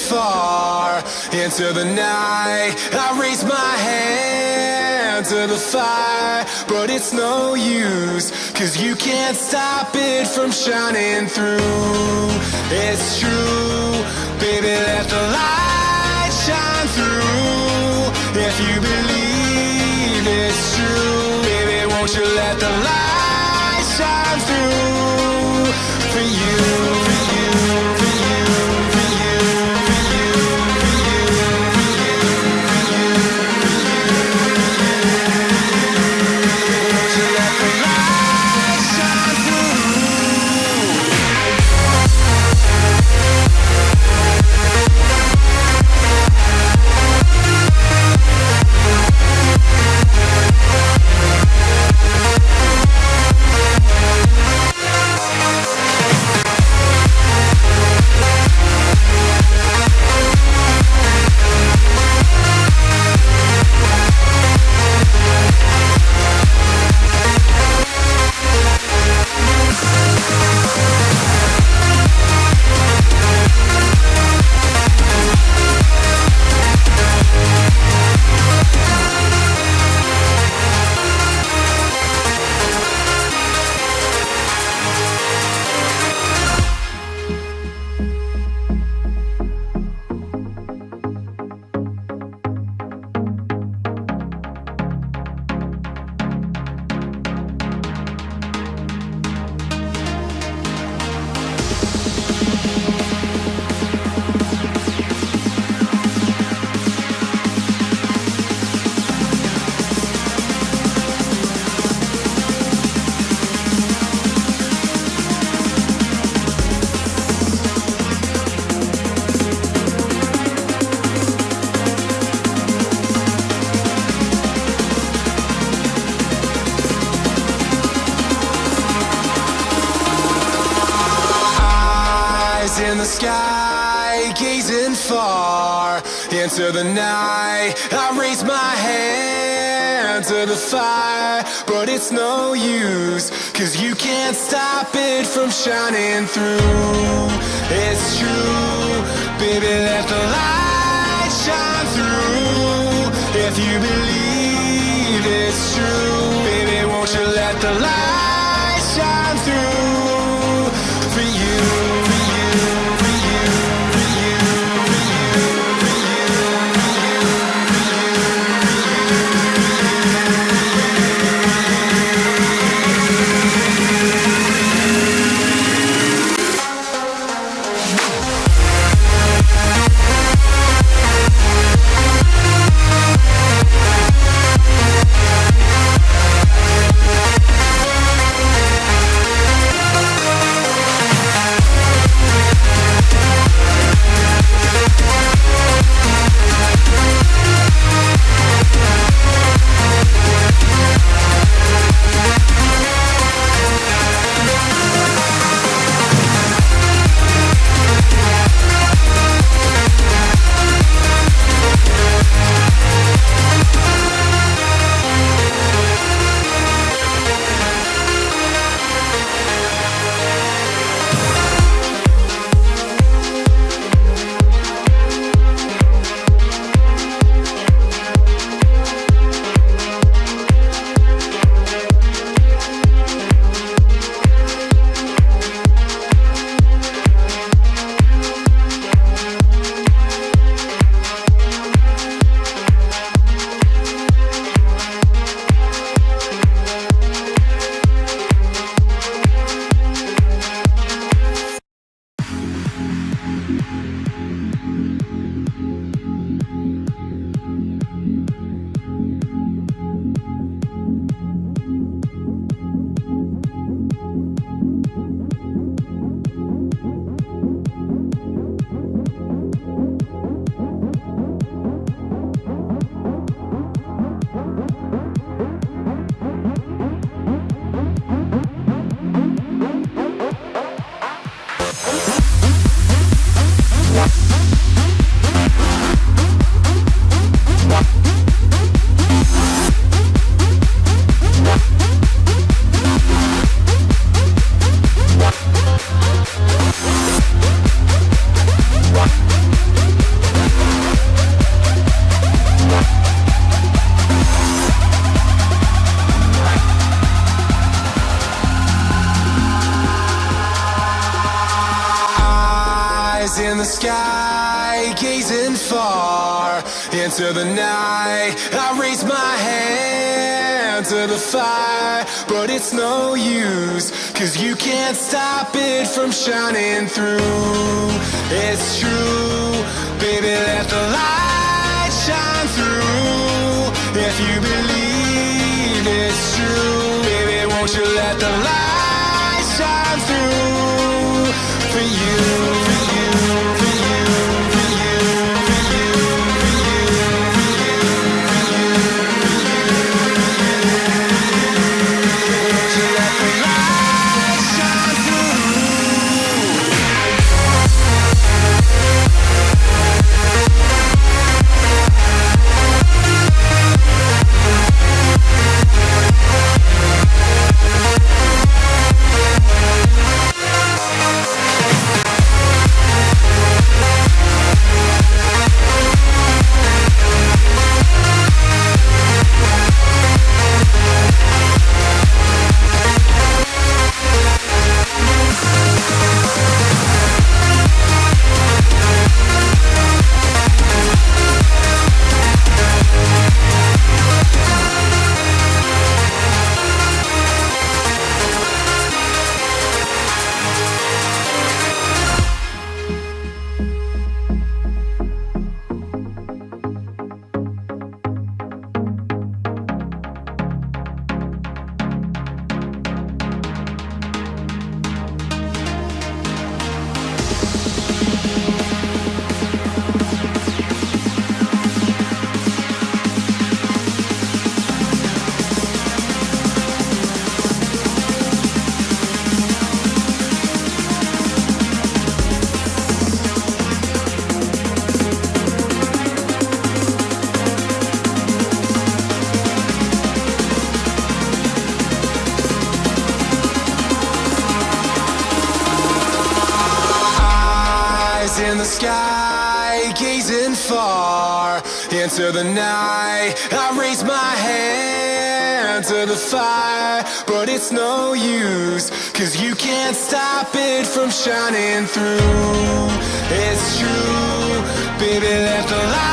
far into the night. I raise my hand to the fire, but it's no use, 'cause you can't stop it from shining through. It's true, baby, let the light shine through. If you believe it's true, baby, won't you let the light shine through for you, for you, for you, for you, for you, for you, for you, for you, won't you let the light shine through? In the sky, gazing far into the night. I raise my hand to the fire, but it's no use, 'cause you can't stop it from shining through. It's true, baby, let the light shine through. If you believe it's true, baby, won't you let the light shine through for you, for you, for you, for you, for you, for you, for you, for gazing far into the night. I raise my hand to the fire, but it's no use, 'cause you can't stop it from shining through. It's true, baby, let the light shine through. If you believe it's true, baby, won't you let the light shine through for you, for you, for you, for you, for you, for you, for you, won't you let the light shine through? In the sky, gazing far into the night. I raise my hand to the fire, but it's no use, 'cause you can't stop it from shining through. It's true, baby, let the light